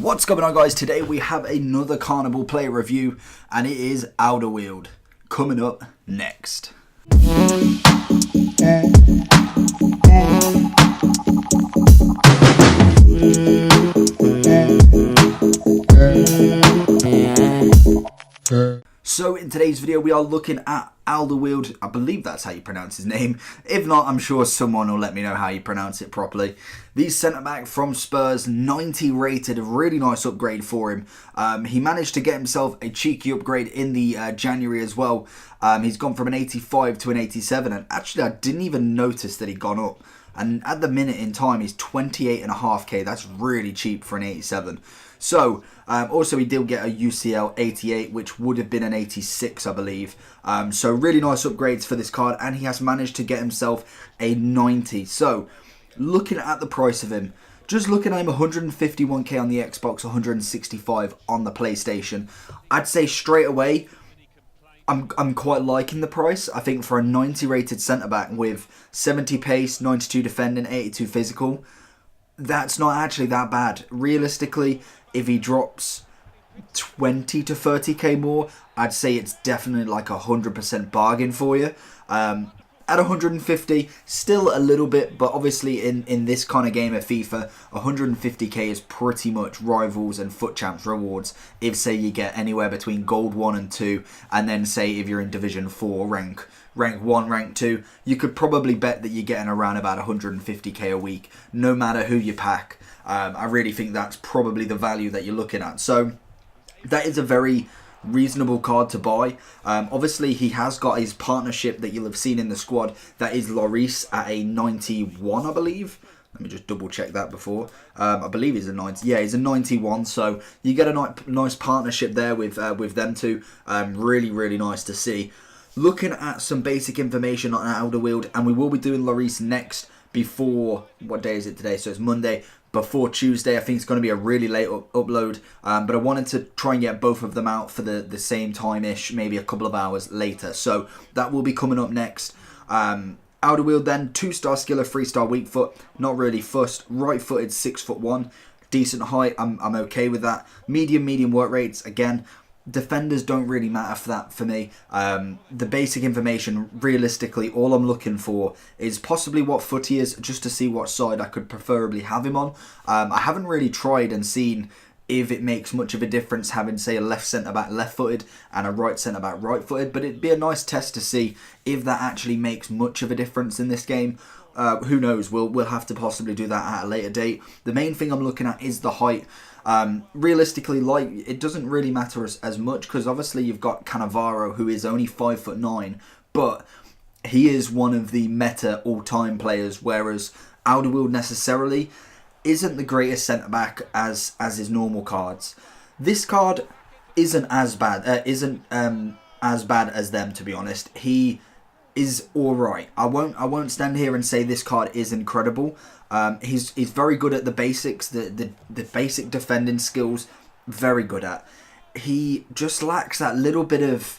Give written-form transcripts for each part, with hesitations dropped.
What's going on, guys? Today we have another Carniball player review, and it is Alderwield coming up next. So in today's video we are looking at Alderwield. I believe that's how you pronounce his name. If not, I'm sure someone will let me know how you pronounce it properly. The centre-back from Spurs, 90 rated, a really nice upgrade for him. He managed to get himself a cheeky upgrade in the January as well. He's gone from an 85 to an 87, and actually I didn't even notice that he'd gone up. And at the minute in time, he's 28.5k. That's really cheap for an 87. So, also he did get a UCL 88, which would have been an 86, I believe. So really nice upgrades for this card, and he has managed to get himself a 90. So, looking at the price of him, just looking at him, 151k on the Xbox, 165 on the PlayStation. I'd say straight away, I'm quite liking the price. I think for a 90 rated centre-back with 70 pace, 92 defending, 82 physical, that's not actually that bad. Realistically, if he drops 20 to 30k more, I'd say it's definitely like a 100% bargain for you. At 150, still a little bit, but obviously in this kind of game of FIFA, 150k is pretty much Rivals and Foot Champs rewards. If, say, you get anywhere between Gold 1 and 2, and then, say, if you're in Division 4, rank 1, rank 2, you could probably bet that you're getting around about 150k a week, no matter who you pack. I really think that's probably the value that you're looking at. So, that is a very reasonable card to buy. Obviously he has got his partnership that you'll have seen in the squad, that is Lloris at a 91, I believe. Let me just double check that before. I believe he's a 90. Yeah, he's a 91. So you get a nice partnership there with them two. Really nice to see. Looking at some basic information on Alderwield, and we will be doing Lloris next before, what day is it today? So it's Monday. Before Tuesday. I think it's going to be a really late upload, but I wanted to try and get both of them out for the same time-ish, maybe a couple of hours later. So that will be coming up next. Alderwield then, 2-star skiller, 3-star weak foot, not really fussed. Right-footed, 6'1", decent height, I'm okay with that. Medium work rates, again. Defenders don't really matter for that for me. The basic information, realistically, all I'm looking for is possibly what foot he is, just to see what side I could preferably have him on. I haven't really tried and seen if it makes much of a difference having, say, a left centre-back left-footed and a right centre-back right-footed, but it'd be a nice test to see if that actually makes much of a difference in this game. Who knows, we'll have to possibly do that at a later date. The main thing I'm looking at is the height. Realistically, like, it doesn't really matter as much, because obviously you've got Cannavaro, who is only 5'9", but he is one of the meta all-time players, whereas Alderwield necessarily isn't the greatest centre-back as his normal cards. This card isn't as bad, as bad as them, to be honest. He is alright. I won't stand here and say this card is incredible. He's very good at the basics, the basic defending skills, very good at. He just lacks that little bit of.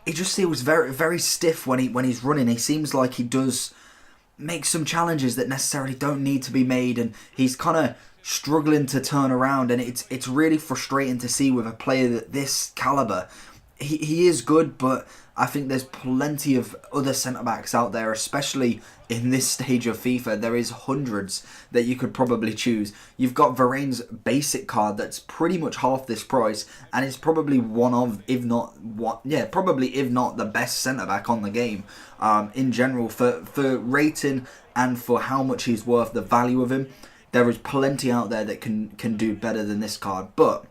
He just feels very stiff when he's running. He seems like he does make some challenges that necessarily don't need to be made, and he's kind of struggling to turn around, and it's really frustrating to see with a player that this caliber. He is good, but I think there's plenty of other centre-backs out there, especially in this stage of FIFA. There is hundreds that you could probably choose. You've got Varane's basic card that's pretty much half this price, and it's probably one of, if not the best centre-back on the game. In general, for rating and for how much he's worth, the value of him, there is plenty out there that can do better than this card, but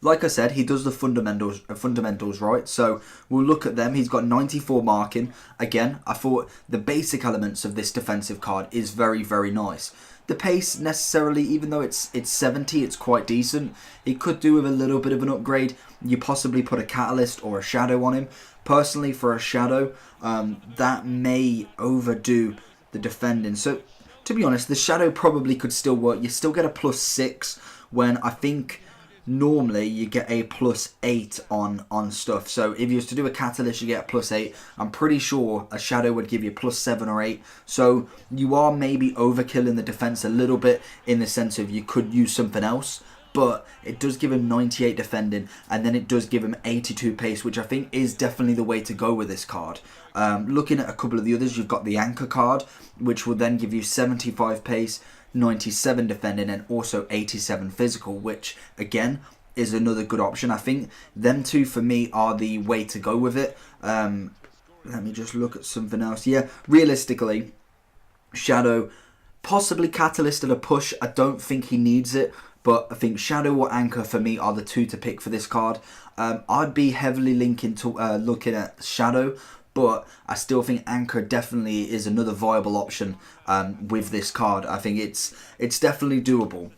like I said, he does the fundamentals right, so we'll look at them. He's got 94 marking. Again, I thought the basic elements of this defensive card is very nice. The pace, necessarily, even though it's 70, it's quite decent. He could do with a little bit of an upgrade. You possibly put a catalyst or a shadow on him. Personally, for a shadow, that may overdo the defending. So, to be honest, the shadow probably could still work. You still get a +6 when I think normally you get a +8 on stuff. So if you was to do a catalyst, you get a +8. I'm pretty sure a shadow would give you +7 or 8. So you are maybe overkilling the defense a little bit, in the sense of you could use something else. but it does give him 98 defending, and then it does give him 82 pace, which I think is definitely the way to go with this card. Looking at a couple of the others, you've got the Anchor card, which will then give you 75 pace, 97 defending, and also 87 physical, which again is another good option. I think them two for me are the way to go with it. Let me just look at something else. Yeah, realistically, Shadow, possibly Catalyst at a push. I don't think he needs it, but I think Shadow or Anchor for me are the two to pick for this card. I'd be heavily looking at Shadow, but I still think Anchor definitely is another viable option with this card. I think it's definitely doable.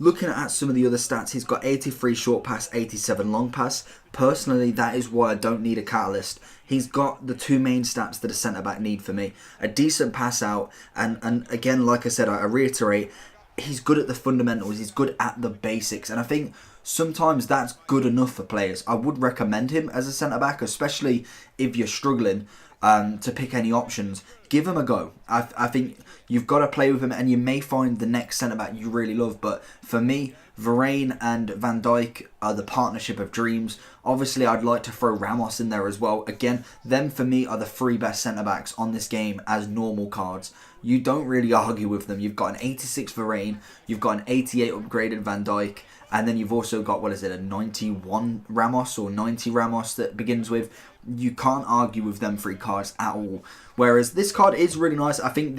Looking at some of the other stats, he's got 83 short pass, 87 long pass. Personally, that is why I don't need a Catalyst. He's got the two main stats that a centre-back need for me. A decent pass out, and again, like I said, I reiterate, he's good at the fundamentals, he's good at the basics, and I think sometimes that's good enough for players. I would recommend him as a centre-back, especially if you're struggling to pick any options. Give him a go. I think you've got to play with him, and you may find the next centre-back you really love. But for me, Varane and Van Dijk are the partnership of dreams. Obviously, I'd like to throw Ramos in there as well. Again, them for me are the three best centre-backs on this game as normal cards. You don't really argue with them. You've got an 86 Varane, you've got an 88 upgraded Van Dijk, and then you've also got, what is it, a 91 Ramos or 90 Ramos that begins with. You can't argue with them three cards at all. Whereas this card is really nice. I think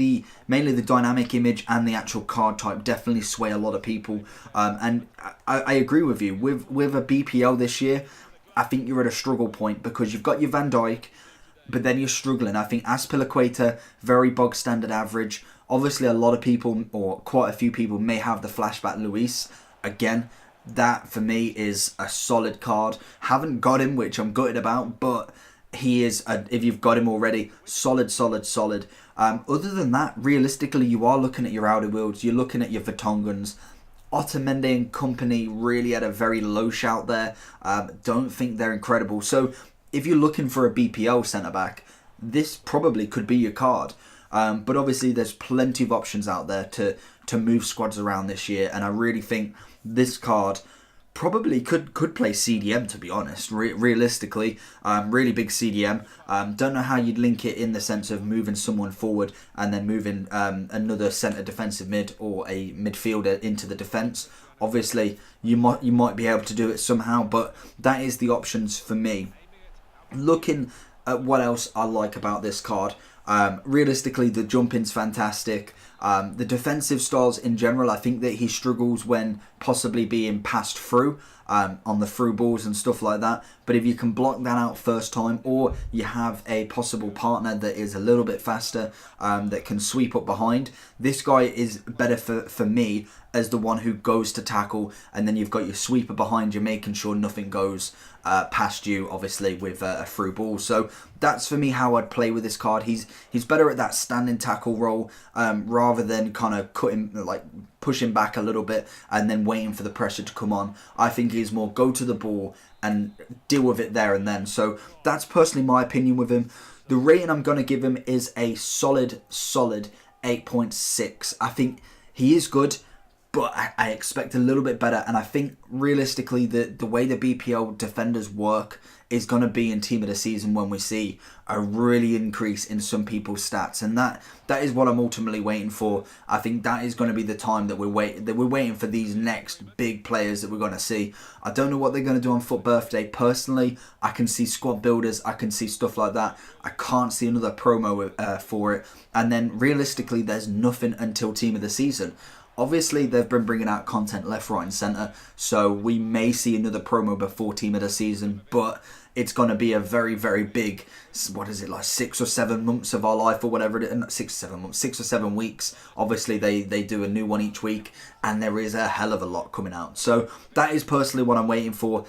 mainly the dynamic image and the actual card type definitely sway a lot of people. And I agree with you. With a BPL this year, I think you're at a struggle point because you've got your Van Dijk, but then you're struggling. I think Azpilicueta, very bog standard average. Obviously, a lot of people, or quite a few people, may have the flashback Luis. Again, that for me is a solid card. Haven't got him, which I'm gutted about, but he is, if you've got him already, solid. Other than that, realistically, you are looking at your Alderwields, you're looking at your Vertongans. Otamendi and company really had a very low shout there. Don't think they're incredible. So if you're looking for a BPL centre-back, this probably could be your card. But obviously there's plenty of options out there to move squads around this year, and I really think this card probably could play CDM, to be honest. Realistically, really big CDM. Don't know how you'd link it in the sense of moving someone forward and then moving another centre defensive mid or a midfielder into the defence. Obviously, you might be able to do it somehow, but that is the options for me. Looking at what else I like about this card, realistically, the jumping's fantastic. The defensive styles in general, I think that he struggles when possibly being passed through on the through balls and stuff like that. But if you can block that out first time, or you have a possible partner that is a little bit faster, that can sweep up behind, this guy is better for me as the one who goes to tackle, and then you've got your sweeper behind you making sure nothing goes past you, obviously with a through ball. So that's for me how I'd play with this card. He's better at that standing tackle role, rather than kind of pushing back a little bit and then waiting for the pressure to come on. I think he's more go to the ball and deal with it there and then. So that's personally my opinion with him. The rating I'm going to give him is a solid 8.6. I think he is good, but I expect a little bit better. And I think realistically the way the BPL defenders work is going to be in team of the season when we see a really increase in some people's stats, and that is what I'm ultimately waiting for. I think that is going to be the time that we're waiting for these next big players that we're going to see. I don't know what they're going to do on Foot Birthday. Personally, I can see squad builders, I can see stuff like that. I can't see another promo for it. And then realistically, there's nothing until team of the season. Obviously, they've been bringing out content left, right and centre, so we may see another promo before team of the season, but it's going to be a very, very big, 6 or 7 months of our life or whatever it is. Not 6 or 7 months, 6 or 7 weeks. Obviously, they do a new one each week, and there is a hell of a lot coming out. So that is personally what I'm waiting for.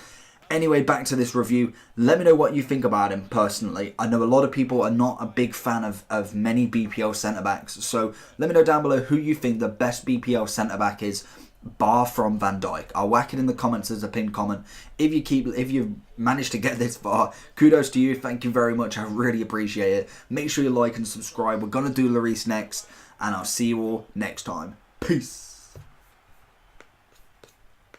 Anyway, back to this review. Let me know what you think about him personally. I know a lot of people are not a big fan of many BPL centre-backs. So let me know down below who you think the best BPL centre-back is, bar from Van Dijk. I'll whack it in the comments as a pinned comment. If you've managed to get this far, kudos to you. Thank you very much. I really appreciate it. Make sure you like and subscribe. We're going to do Lloris next, and I'll see you all next time. Peace.